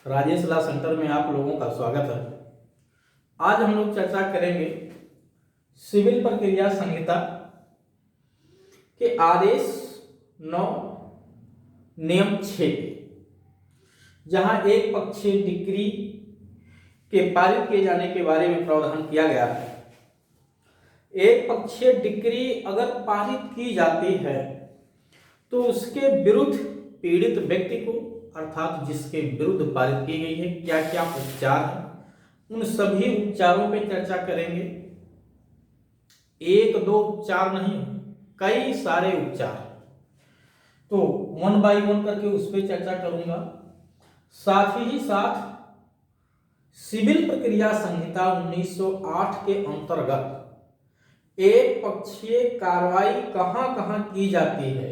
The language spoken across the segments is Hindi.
राजेश लॉ सेंटर में आप लोगों का स्वागत है। आज हम लोग चर्चा करेंगे सिविल प्रक्रिया संहिता के आदेश 9 नियम 6 जहां एक पक्षीय डिक्री के पारित किए जाने के बारे में प्रावधान किया गया है। एक पक्षीय डिक्री अगर पारित की जाती है तो उसके विरुद्ध पीड़ित व्यक्ति को अर्थात जिसके विरुद्ध पारित की गई है क्या क्या उपचार है, उन सभी उपचारों पे चर्चा करेंगे। एक दो उपचार नहीं, कई सारे उपचार, तो वन बाय वन करके उस पर चर्चा करूंगा। साथ ही साथ सिविल प्रक्रिया संहिता 1908 के अंतर्गत एक पक्षीय कार्रवाई कहां कहां की जाती है,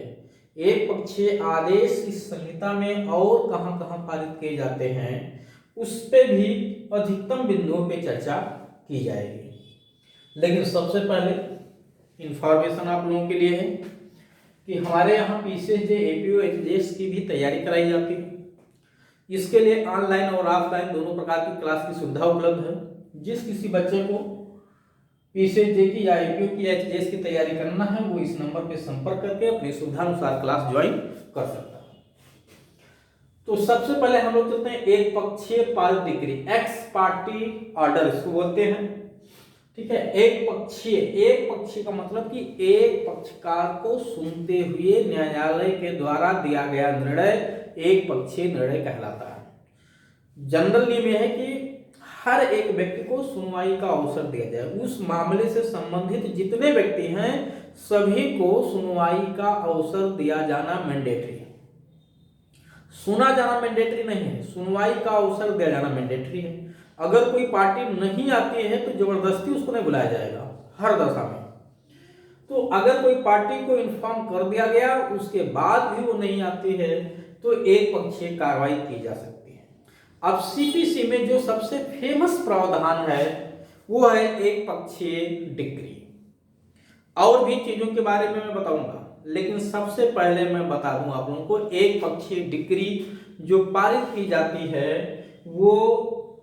एक पक्षीय आदेश इस संहिता में और कहां कहां पारित किए जाते हैं, उस पे भी अधिकतम बिंदुओं पे चर्चा की जाएगी। लेकिन सबसे पहले इंफॉर्मेशन आप लोगों के लिए है कि हमारे यहाँ पीसीएस एपीओ एचजीएस की भी तैयारी कराई जाती है। इसके लिए ऑनलाइन और ऑफलाइन दोनों प्रकार की क्लास की सुविधा उपलब्ध है। जिस किसी बच्चे को पीसीएस की या एपीओ की या एचजीएस की तैयारी करना है वो इस नंबर पे संपर्क करके अपनी सुविधा अनुसार क्लास ज्वाइन कर सकता है। तो सबसे पहले हम लोग चलते हैं एक पक्षीय पारित डिक्री, एक्स पार्टी ऑर्डर इसको बोलते हैं। ठीक है, एक पक्षीय का मतलब कि एक पक्षकार को सुनते हुए न्यायालय के द्वारा दिया गया निर्णय एक पक्षीय निर्णय कहलाता है। जनरल नियम यह है कि हर एक व्यक्ति को सुनवाई का अवसर दिया जाए। उस मामले से संबंधित जितने व्यक्ति हैं सभी को सुनवाई का अवसर दिया जाना मैंडेटरी है। सुना जाना मैंडेटरी नहीं है, सुनवाई का अवसर दिया जाना मैंडेटरी है। अगर कोई पार्टी नहीं आती है तो जबरदस्ती उसको नहीं बुलाया जाएगा हर दशा में। तो अगर कोई पार्टी को इन्फॉर्म कर दिया गया उसके बाद भी वो नहीं आती है तो एक पक्षीय कार्रवाई की जा सकती है। अब सीपीसी में जो सबसे फेमस प्रावधान है वो है एक पक्षीय डिक्री। और भी चीजों के बारे में मैं बताऊंगा, लेकिन सबसे पहले मैं बता दूं आप लोगों को एक पक्षीय डिक्री जो पारित की जाती है वो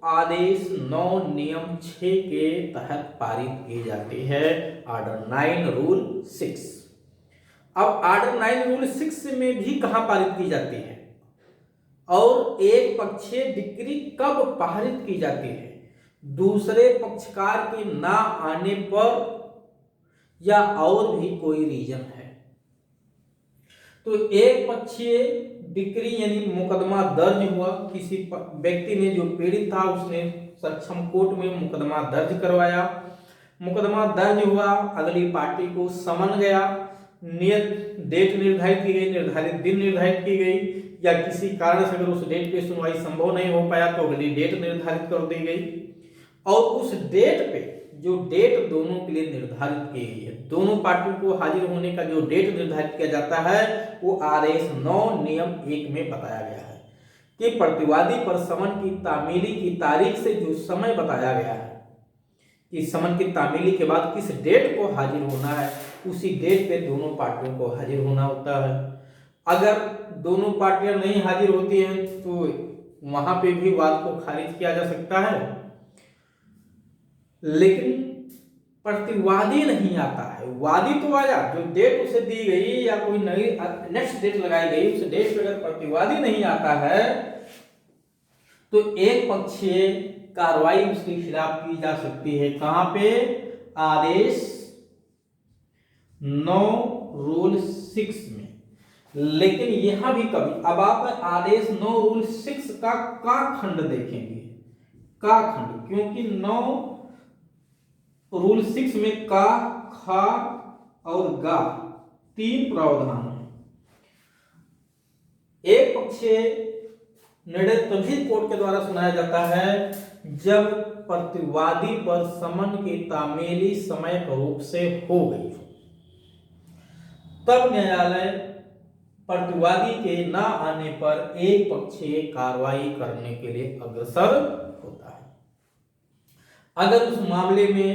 आदेश 9 नियम 6 के तहत पारित की जाती है, ऑर्डर 9 रूल 6। अब ऑर्डर 9 रूल 6 में भी कहां पारित की जाती है और एक पक्षीय डिक्री कब पारित की जाती है, दूसरे पक्षकार के ना आने पर या और भी कोई रीजन है। तो एक पक्षीय डिक्री यानी मुकदमा दर्ज हुआ, किसी व्यक्ति ने जो पीड़ित था उसने सक्षम कोर्ट में मुकदमा दर्ज करवाया, मुकदमा दर्ज हुआ, अगली पार्टी को समन गया, नियत डेट निर्धारित की गई, निर्धारित दिन निर्धारित की गई, या किसी कारण से अगर उस डेट पे सुनवाई संभव नहीं हो पाया तो अगली डेट निर्धारित कर दी गई। और उस डेट पे जो डेट दोनों के लिए निर्धारित की गई है, दोनों पार्टियों को हाजिर होने का जो डेट निर्धारित किया जाता है वो आदेश 9 नियम 1 में बताया गया है कि प्रतिवादी पर समन की तामीली की तारीख से जो समय बताया गया है कि समन की तामीली के बाद किस डेट को हाजिर होना है, उसी डेट पे दोनों पार्टियों को हाजिर होना होता है। अगर दोनों पार्टियां नहीं हाजिर होती हैं तो वहां पे भी वाद को खारिज किया जा सकता है। लेकिन प्रतिवादी नहीं आता है, वादी तो आया, जो डेट उसे दी गई या कोई नई नेक्स्ट डेट लगाई गई उस डेट पे अगर प्रतिवादी नहीं आता है तो एक पक्षीय कार्रवाई उसके खिलाफ की जा सकती है। कहां पे? आदेश 9 रूल 6 में। लेकिन यहां भी कभी, अब आप आदेश 9 रूल 6 का खंड देखेंगे, का खंड, क्योंकि 9 रूल 6 में का, खा और गा 3 प्रावधान है। एक पक्षीय निर्णय तभी कोर्ट के द्वारा सुनाया जाता है जब प्रतिवादी पर समन की तामीली समय रूप से हो गई, तब न्यायालय प्रतिवादी के ना आने पर एक पक्षीय कार्रवाई करने के लिए अग्रसर होता है। अगर उस मामले में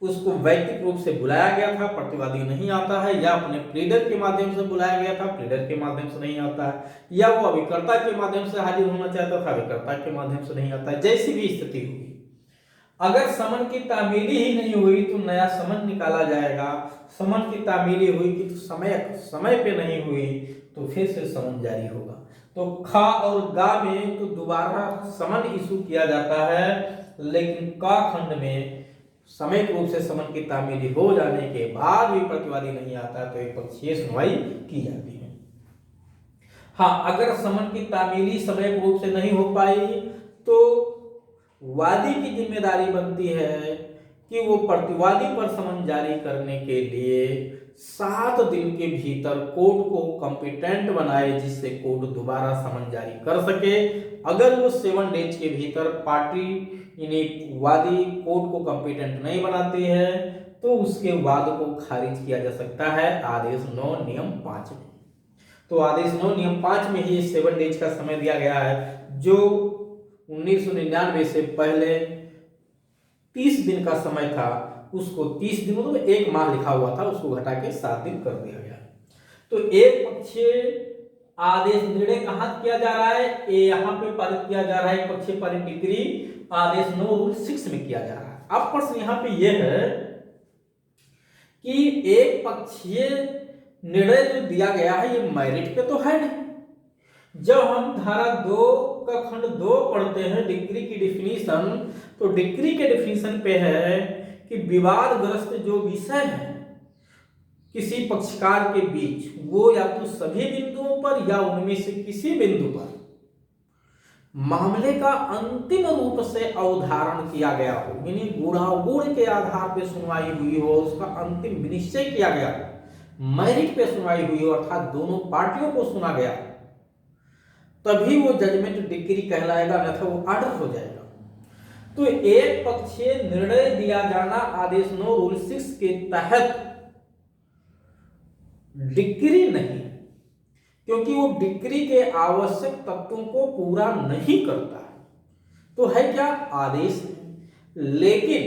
उसको वैयक्तिक रूप से बुलाया गया था, प्रतिवादी नहीं आता है, या अपने प्लीडर के माध्यम से बुलाया गया था, प्लीडर के माध्यम से नहीं आता है, या वो अभिकर्ता के माध्यम से हाजिर होना चाहता था, अभिकर्ता के माध्यम से नहीं आता है। जैसी भी स्थिति होगी, अगर समन की तामीली ही नहीं हुई तो नया समन निकाला जाएगा। समन की तामीली हुई कि तो समय पे नहीं हुई तो फिर से समन जारी होगा। तो खा और गा में तो दोबारा समन इशू किया जाता है, लेकिन का खंड में समय रूप से समन की तामीली हो जाने के बाद भी प्रतिवादी नहीं आता तो एक पक्षीय सुनवाई की जाती है। हाँ, अगर समन की तामीली समय रूप से नहीं हो पाई तो वादी की जिम्मेदारी बनती है कि वो प्रतिवादी पर समन जारी करने के लिए 7 दिन के भीतर कोर्ट को कॉम्पिटेंट बनाए, जिससे कोर्ट दोबारा समन जारी कर सके। अगर वो 7 डेज के भीतर पार्टी यानी वादी कोर्ट को कॉम्पिटेंट नहीं बनाती है तो उसके वाद को खारिज किया जा सकता है आदेश 9 नियम 5 में। तो आदेश 9 नियम 5 में ही 7 डेज का समय दिया गया है, जो 1999 से पहले 30 दिन का समय था, उसको 30 दिन मतलब 1 माह लिखा हुआ था, उसको घटा के 7 दिन कर दिया गया। तो एक पक्षीय आदेश निर्णय कहां किया जा रहा है, यहाँ पे पारित किया जा रहा है। एक पक्षीय पारित डिक्री आदेश 9 रूल 6 में किया जा रहा है। अब प्रश्न यहाँ पे यह है कि एक पक्षीय निर्णय जो दिया गया है ये मेरिट पे तो है नहीं। जब हम धारा 2 का खंड 2 पढ़ते हैं डिक्री की डिफिनीशन, तो डिक्री के डिफिनीशन पे है कि विवादग्रस्त जो विषय है किसी पक्षकार के बीच, वो या तो सभी बिंदुओं पर या उनमें से किसी बिंदु पर मामले का अंतिम रूप से अवधारण किया गया हो, यानी गुणागुण के आधार पर सुनवाई हुई हो, उसका अंतिम विनिश्चय किया गया हो, मेरिट पे सुनवाई हुई हो, अर्थात दोनों पार्टियों को सुना गया, तभी वो जजमेंट डिक्री कहलाएगा, अन्यथा वो ऑर्डर हो जाएगा। तो एक पक्षीय निर्णय दिया जाना आदेश 9 रूल 6 के तहत डिक्री नहीं, क्योंकि वो डिक्री के आवश्यक तत्वों को पूरा नहीं करता है, तो है क्या आदेश। लेकिन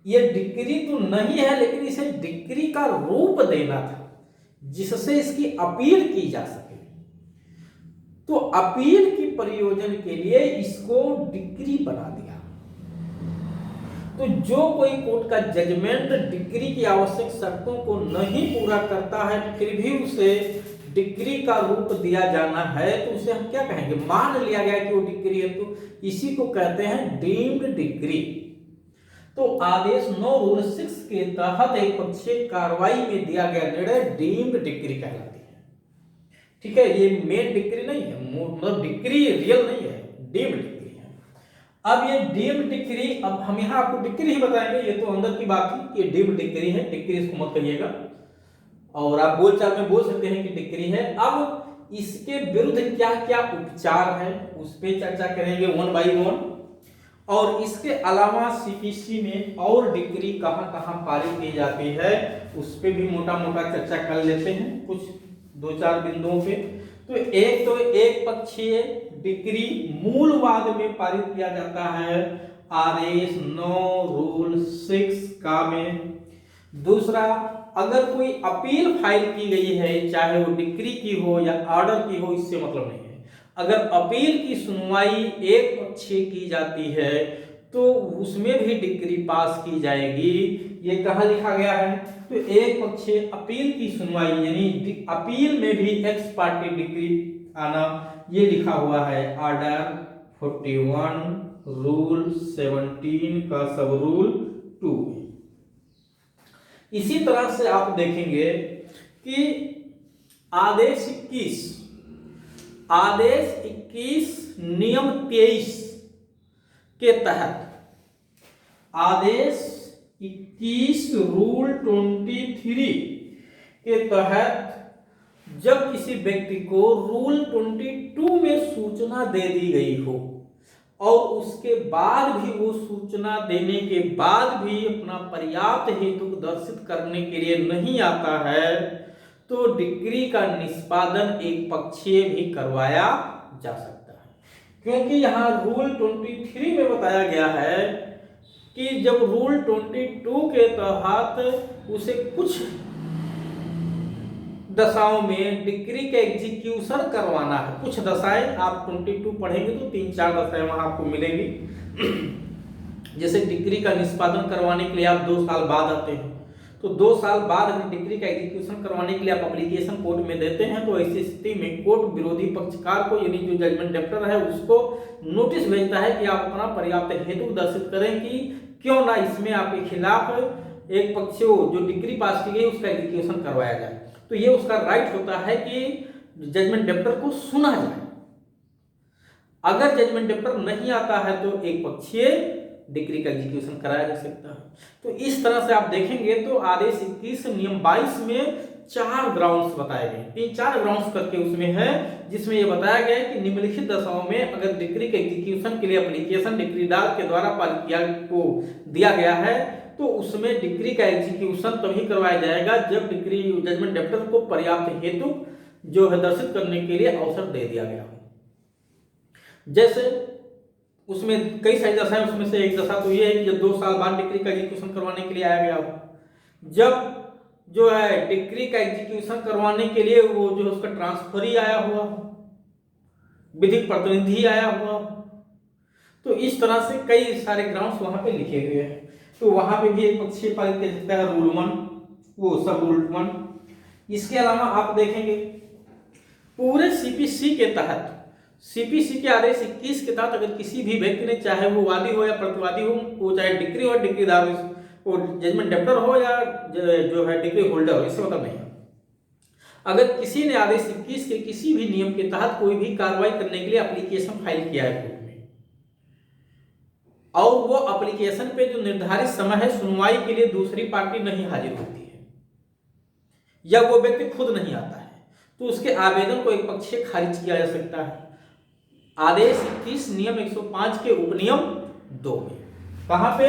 ये डिक्री तो नहीं है, लेकिन इसे डिक्री का रूप देना था जिससे इसकी अपील की जा सके। तो अपील की प्रयोजन के लिए इसको डिक्री बना दिया। तो जो कोई कोर्ट का जजमेंट डिक्री की आवश्यक शर्तों को नहीं पूरा करता है फिर भी उसे डिक्री का रूप दिया जाना है, तो उसे हम क्या कहेंगे, मान लिया गया कि वो डिक्री है, तो इसी को कहते हैं डीम्ड डिक्री। तो आदेश 9 रूल 6 के तहत एक पक्षीय कार्रवाई में दिया गया निर्णय डीम्ड डिक्री कहलाती है। ठीक है, ये मेन डिक्री नहीं है, मतलब डिक्री रियल नहीं है, डीम्ड डिक्री है। अब ये डीम्ड डिक्री, अब हम यहाँ आपको डिक्री ही बताएंगे, ये तो अंदर की बात थी, ये डीम्ड डिक्री है, डिक्री इसको मत कहिएगा, और आप बोलचाल में बोल सकते हैं कि डिक्री है। अब इसके विरुद्ध क्या क्या उपचार है उस पर चर्चा करेंगे 1 बाई 1, और इसके अलावा सीपीसी में और डिक्री कहां कहां पारित की जाती है उस पर भी मोटा मोटा चर्चा कर लेते हैं कुछ 2-4 बिंदुओं पे। तो एक पक्षीय डिक्री मूल वाद में पारित किया जाता है आदेश 9 रूल 6 का में। दूसरा, अगर कोई अपील फाइल की गई है, चाहे वो डिक्री की हो या ऑर्डर की हो, इससे मतलब नहीं है, अगर अपील की सुनवाई एक पक्षीय की जाती है तो उसमें भी डिक्री पास की जाएगी। ये कहाँ लिखा गया है, तो एक पक्षीय अपील की सुनवाई यानी अपील में भी एक्स पार्टी डिक्री आना, ये लिखा हुआ है ऑर्डर 41 रूल 17 का सब रूल 2 में। इसी तरह से आप देखेंगे कि आदेश 21 नियम 23 के तहत, आदेश 21 रूल 23 के तहत जब किसी व्यक्ति को रूल 22 में सूचना दे दी गई हो और उसके बाद भी वो सूचना देने के बाद भी अपना पर्याप्त हेतु दर्शित करने के लिए नहीं आता है, तो डिक्री का निष्पादन एक पक्षीय भी करवाया जा सकता है। क्योंकि यहाँ रूल 23 में बताया गया है कि जब रूल 22 के तहत उसे कुछ दशाओं में डिक्री का एग्जीक्यूशन करवाना है, कुछ दशाएं आप 22 पढ़ेंगे तो 3-4 दशाएं वहां आपको मिलेंगी। जैसे डिक्री का निष्पादन करवाने के लिए आप 2 साल बाद आते हैं, तो 2 साल बाद अगर डिक्री का एग्जीक्यूशन करवाने के लिए आप एप्लीकेशन कोर्ट में देते हैं, तो ऐसी स्थिति में कोर्ट विरोधी पक्षकार को यानी जो जजमेंट डेप्टर है उसको नोटिस भेजता है कि आप अपना पर्याप्त हेतु दर्शित करें कि क्यों ना इसमें आपके खिलाफ एक पक्ष जो डिक्री पास की गई उसका एग्जीक्यूशन करवाया जाए। तो ये उसका राइट होता है कि जजमेंट डेप्टर को सुना जाए। अगर जजमेंट डेप्टर नहीं आता है तो एक पक्षीय डिक्री का एग्जीक्यूशन कराया जा सकता है। तो इस तरह से आप देखेंगे तो आदेश 21 नियम 22 में 4 ग्राउंड्स बताए गए, 3-4 ग्राउंड्स करके उसमें है, जिसमें यह बताया गया है कि निम्नलिखित दशाओं में अगर डिक्री के एग्जीक्यूशन के लिए एप्लीकेशन डिक्रीदार के द्वारा पालिका को दिया गया है तो उसमें डिक्री का एग्जीक्यूशन तभी करवाया जाएगा जब डिक्री जजमेंट डेप्टर को पर्याप्त हेतु जो है दर्शित करने के लिए अवसर दे दिया गया हो। जैसे उसमें कई सारी दशाएं, उसमें से एक दशा तो ये है कि जब 2 साल बाद डिक्री का एग्जीक्यूशन करवाने के लिए आया गया हो, जब जो है डिक्री का एग्जीक्यूशन करवाने के लिए वो जो है उसका ट्रांसफरी आया हुआ, विधिक प्रतिनिधि आया हुआ, तो इस तरह से कई सारे ग्राउंड्स वहां पे लिखे हुए हैं। तो वहां पे भी एक पक्षीय पालित किया जाता है रूल 1, वो सब रूल 1। इसके अलावा आप देखेंगे पूरे सीपीसी के तहत, सीपीसी के आदेश 21 के तहत अगर किसी भी व्यक्ति ने, चाहे वो वादी हो या प्रतिवादी हो, वो चाहे डिक्री हो डिक्रीदार हो, वो जजमेंट डेप्टर हो या जो है डिक्री होल्डर हो, इससे मतलब नहीं है, अगर किसी ने आदेश 21 के किसी भी नियम के तहत कोई भी कार्रवाई करने के लिए एप्लीकेशन फाइल किया है कोर्ट में, और वो एप्लीकेशन पे जो निर्धारित समय है सुनवाई के लिए दूसरी पार्टी नहीं हाजिर होती है या वो व्यक्ति खुद नहीं आता है, तो उसके आवेदन को एक पक्षीय खारिज किया जा सकता है। आदेश 21 नियम 105 के उपनियम 2 में, कहां पे?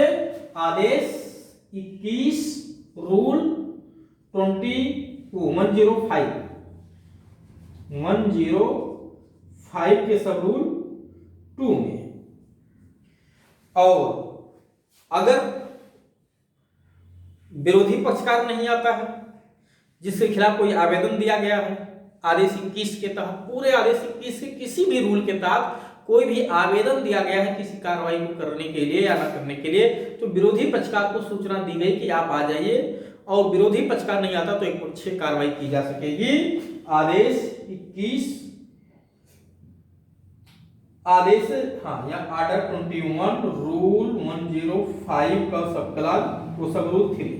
आदेश 21 रूल 105 के सब रूल 2 में। और अगर विरोधी पक्षकार नहीं आता है जिसके खिलाफ कोई आवेदन दिया गया है आदेश 21 के तहत, पूरे आदेश 21 के किसी भी रूल के तहत कोई भी आवेदन दिया गया है किसी कार्रवाई को करने के लिए या न करने के लिए, तो विरोधी पक्षकार को सूचना दी गई कि आप आ जाइए, और विरोधी पक्षकार नहीं आता तो एक पक्षीय कार्रवाई की जा सकेगी। आदेश 21 आदेश या ऑर्डर 21 रूल 105 का सब क्लास वो सब रूल 3।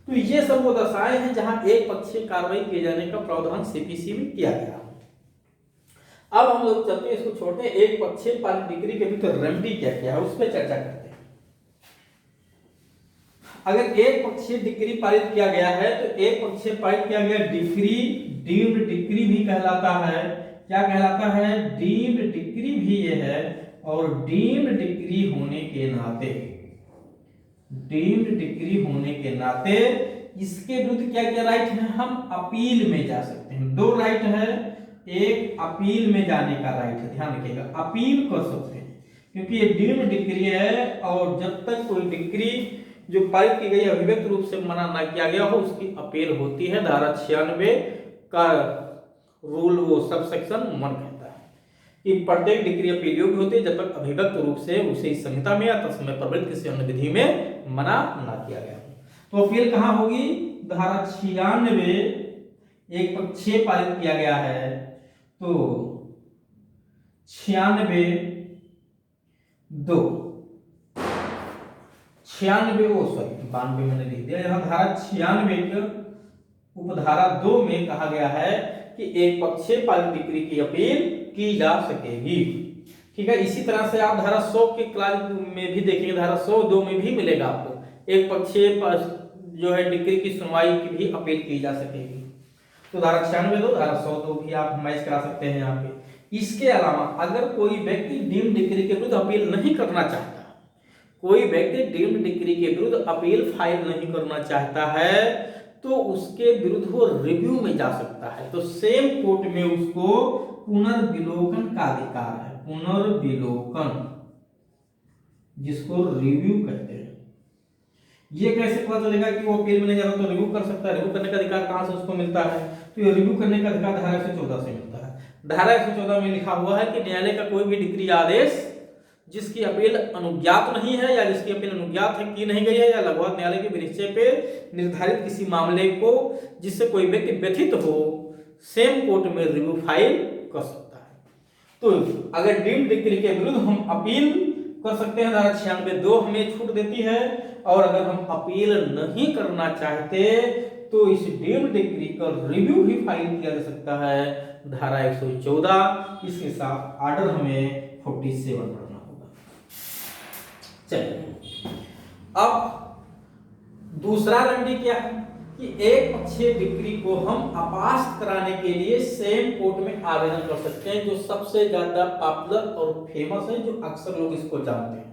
तो ये सब वो दशाएं हैं जहां एक पक्षीय कार्रवाई किए जाने का प्रावधान सीपीसी में किया गया। अब हम लोग चलते हैं, इसको छोड़ते हैं, एक पक्षीय पालित डिक्री के भीतर रेमेडी क्या क्या है उस पर चर्चा करते हैं। अगर एक पक्षीय डिक्री पारित किया गया है तो एक पक्षीय पारित किया गया डिक्री डीम्ड डिक्री भी कहलाता है। क्या कहलाता है? डीम्ड डिक्री भी ये है, और डीम्ड डिक्री होने के नाते, डीम्ड डिक्री होने के नाते इसके विरुद्ध क्या क्या राइट है? हम अपील में जा सकते हैं। 2 राइट है, एक अपील में जाने का राइट है, ध्यान रखिएगा, अपील कर सकते हैं क्योंकि ये डीम्ड डिक्री है, और जब तक कोई डिक्री जो पारित की गई अभिव्यक्त रूप से मना ना किया गया हो उसकी अपील होती है। धारा 96 का रूल वो सब सेक्शन 1 कहता है कि प्रत्येक डिक्री अपील योग्य होती है जब तक अभिव्यक्त रूप से उसे इस संहिता में या तत्समय प्रवृत्त किसी अन्य विधि में मना ना किया गया हो। तो अपील कहां होगी? धारा 96 एक पक्षीय पारित किया गया है तो 92 मैंने लिख दिया, यहां धारा 96 के उपधारा 2 में कहा गया है कि एक पक्षीय पारित डिक्री की अपील की जा सकेगी। ठीक है, इसी तरह से आप धारा 100 के क्लास में भी देखेंगे, धारा 102 में भी मिलेगा आपको एक पक्षीय जो है डिक्री की सुनवाई की भी अपील की जा सकेगी। तो धारा 96 धारा 102 भी आप मैच करा सकते हैं यहाँ पे। इसके अलावा अगर कोई व्यक्ति डीम्ड डिक्री के विरुद्ध अपील नहीं करना चाहता, कोई व्यक्ति डीम्ड डिक्री के विरुद्ध अपील फाइल नहीं करना चाहता है, तो उसके विरुद्ध वो रिव्यू में जा सकता है। तो सेम कोर्ट में उसको पुनर्विलोकन का अधिकार है, पुनर्विलोकन जिसको रिव्यू कहते हैं। ये कैसे पता चलेगा कि वो अपील में नहीं जा रहा तो रिव्यू कर सकता है? रिव्यू करने का अधिकार कहां से उसको मिलता है? तो ये रिव्यू करने का अधिकार धारा 114 से मिलता है। धारा 114 में लिखा हुआ है कि न्यायालय का कोई भी डिक्री आदेश जिसकी अपील अनुज्ञात नहीं है या जिसकी अपील अनुज्ञात है की नहीं गई है या लगभग न्यायालय के विनिश्चय पे निर्धारित किसी मामले को जिससे कोई व्यक्ति व्यथित हो सेम कोर्ट में रिव्यू फाइल कर सकता है। तो अगर डीम्ड डिक्री के विरुद्ध हम अपील कर सकते हैं, धारा 96(2) हमें छूट देती है। और अगर हम अपील नहीं करना चाहते तो इस डीम्ड डिक्री का रिव्यू ही फाइल किया जा सकता है, धारा 114। इसके साथ ऑर्डर हमें 47 पढ़ना होगा। चलिए, अब दूसरा रेमेडी क्या है कि एक पक्षीय डिक्री को हम अपास्त कराने के लिए सेम कोर्ट में आवेदन कर सकते हैं, जो सबसे ज्यादा पॉपुलर और फेमस है, जो अक्सर लोग इसको जानते हैं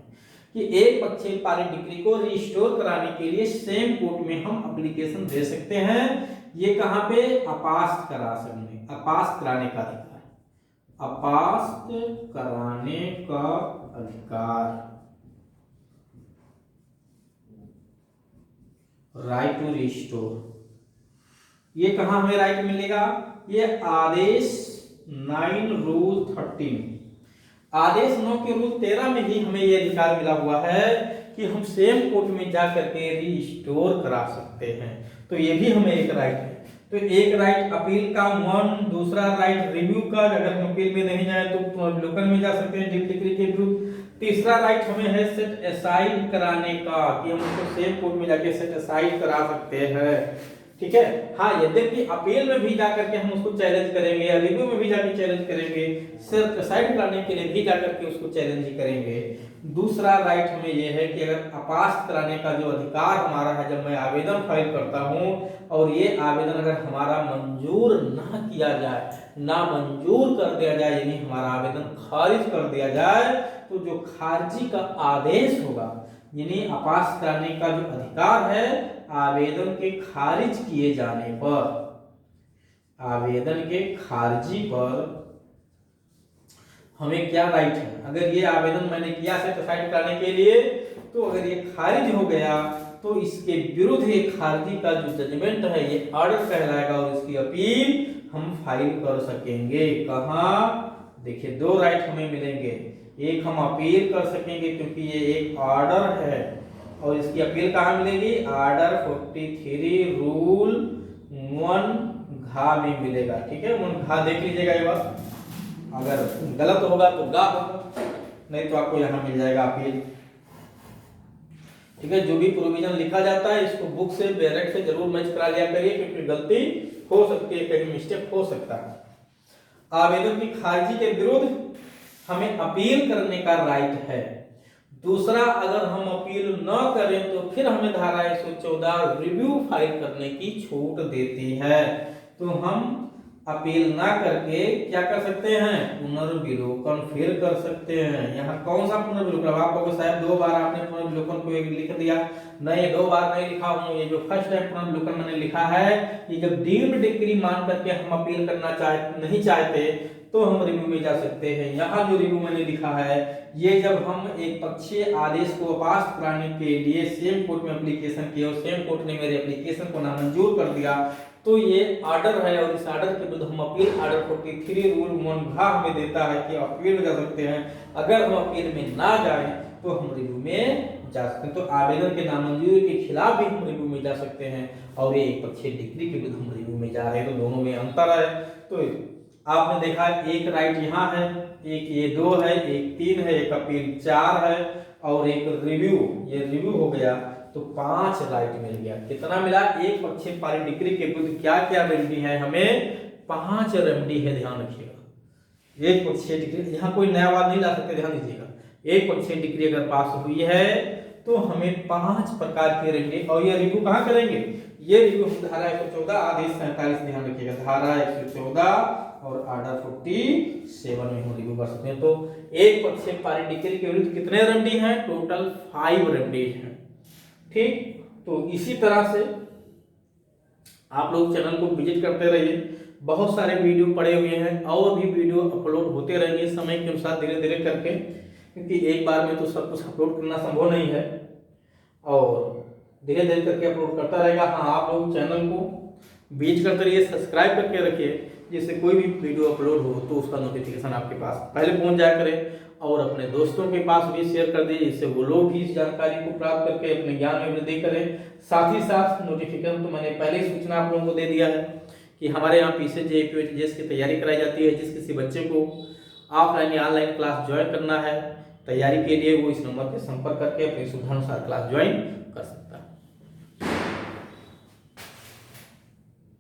कि एक पक्षीय पारित डिक्री को रिस्टोर कराने के लिए सेम कोर्ट में हम एप्लीकेशन दे सकते हैं। ये कहां पे? अपास्त करा सकते, अपास्त कराने का अधिकार, अपास्त कराने का अधिकार, राइट टू रिस्टोर। ये कहां हमें राइट मिलेगा? ये आदेश 9 रूल 13, आदेश 9 के रूल 13 में ही हमें ये अधिकार मिला हुआ है कि हम सेम कोर्ट में जाकर के रिस्टोर करा सकते हैं। तो ये भी हमें एक राइट है। तो एक राइट अपील का 1, दूसरा राइट रिव्यू का, अगर हम अपील में नहीं जाए तो पुनर्विलोकन में जा सकते हैं डीम्ड डिक्री के विरुद्ध। तीसरा राइट हमें है सेट असाइड कराने का, कि हम उसको सेम कोर्ट में जाके सेट असाइड करा सकते हैं। ठीक है। हाँ, यद्यपि अपील में भी जाकर के हम उसको चैलेंज करेंगे या रिव्यू में भी जाकर चैलेंज करेंगे, सेट असाइड कराने के लिए भी जाकर के उसको चैलेंज ही करेंगे। दूसरा राइट हमें यह है कि अगर अपास्त कराने का जो अधिकार हमारा है, जब मैं आवेदन फाइल करता हूं और ये आवेदन अगर हमारा मंजूर ना किया जाए, ना मंजूर कर दिया जाए, यानी हमारा आवेदन खारिज कर दिया जाए, तो जो खारिजी का आदेश होगा, यानी अपास्त कराने का जो अधिकार है, आवेदन के खारिज किए जाने पर, आवेदन के खारिजी पर हमें क्या राइट है? अगर ये आवेदन मैंने किया सेट असाइड कराने के लिए, तो अगर ये खारिज हो गया तो इसके विरुद्ध ये खारिजी का जो जजमेंट है, ये ऑर्डर कहलाएगा और इसकी अपील हम फाइल कर सकेंगे। कहां? देखिए, 2 राइट हमें मिलेंगे। एक, हम अपील कर सकेंगे क्योंकि ये एक ऑर्डर है, और इसकी अपील कहां मिलेगी? ऑर्डर 43 रूल 1 घा में मिलेगा। ठीक है, 1 घा देख लीजिएगा एक बार, अगर गलत होगा तो गा होगा, नहीं तो आपको यहां मिल जाएगा अपील। ठीक है, जो भी प्रोविजन लिखा जाता है इसको बुक से डायरेक्ट से जरूर मैच करा लिया करिए, क्योंकि गलती हो सकती है, कहीं मिस्टेक हो सकता है। आवेदन की खारिजी के विरुद्ध हमें अपील करने का राइट है। दूसरा, अगर हम अपील न करें तो फिर हमें धारा 114 रिव्यू फाइल करने की छूट देती है। तो हम अपील ना करके क्या कर सकते हैं? पुनर्विलोकन फिर कर सकते हैं। यहाँ कौन सा पुनर्विलोकन? आपको शायद 2 बार आपने पुनर्विलोकन को एक लिख दिया, नहीं 2 बार नहीं लिखा हूँ। ये जो फर्स्ट है पुनर्विलोकन मैंने लिखा है, ये जब डीम्ड डिक्री मान करके हम अपील करना नहीं चाहते तो हम रिव्यू में जा सकते हैं। यहाँ जो रिव्यू मैंने लिखा है, ये जब हम एक पक्षीय आदेश को अपास्त कराने के लिए सेम कोर्ट में एप्लीकेशन किया और सेम कोर्ट ने मेरे एप्लीकेशन को नामंजूर कर दिया, तो ये ऑर्डर है और इस ऑर्डर के विरुद्ध हम अपील, ऑर्डर 43 रूल 1 घा हमें देता है कि अपील में जा सकते हैं। अगर हम अपील में ना जाए तो हम रिव्यू में जा सकते हैं। तो आवेदन के नामंजूरी के खिलाफ भी हम रिव्यू में जा सकते हैं, और ये एक पक्षीय डिक्री के विरुद्ध हम रिव्यू में जा रहे हैं, तो दोनों में अंतर है। तो आपने देखा एक राइट यहाँ है, एक ये 2 है, एक 3 है, एक अपील 4 है, और एक रिव्यू, ये रिव्यू हो गया, तो 5 राइट मिल गया। कितना मिला? एक पक्षीय पारित डिक्री के विरुद्ध क्या क्या रेमेडी है? हमें 5 रेमेडी है, ध्यान रखिएगा। एक पक्षीय डिक्री, यहाँ कोई नया बात नहीं ला सकते, ध्यान दीजिएगा। एक पक्षीय डिक्री अगर पास हुई है तो हमें 5 प्रकार के रेमेडी, और ये रिव्यू कहाँ करेंगे? ये रिव्यू हम धारा 114 आदेश 47, ध्यान रखिएगा, धारा 114 और ऑर्डर 47 में हम रिव्यू कर सकते हैं। तो एक पक्षीय पारित डिक्री के विरुद्ध कितने रेमेडी हैं? टोटल 5 रेमेडी हैं। ठीक, तो इसी तरह से आप लोग चैनल को विजिट करते रहिए, बहुत सारे वीडियो पड़े हुए हैं, और भी वीडियो अपलोड होते रहेंगे समय के अनुसार धीरे धीरे करके। क्योंकि एक बार में तो सब कुछ अपलोड करना संभव नहीं है और धीरे धीरे करके अपलोड करता रहेगा। हाँ, आप लोग चैनल को बीच करते रहिए, सब्सक्राइब करके रखिए, जिससे कोई भी वीडियो अपलोड हो तो उसका नोटिफिकेशन आपके पास पहले पहुंच जाया करे और अपने दोस्तों के पास भी शेयर कर दीजिए, जिससे वो लोग भी इस जानकारी को प्राप्त करके अपने ज्ञान में वृद्धि करें। साथ ही साथ नोटिफिकेशन तो मैंने पहले ही सूचना आप लोगों को दे दिया है कि हमारे यहाँ PCJ APOS की तैयारी कराई जाती है। जिस किसी बच्चे को ऑफलाइन या ऑनलाइन क्लास ज्वाइन करना है तैयारी के लिए, वो इस नंबर पर संपर्क करके अपनी सुविधानुसार क्लास ज्वाइन कर सकता है।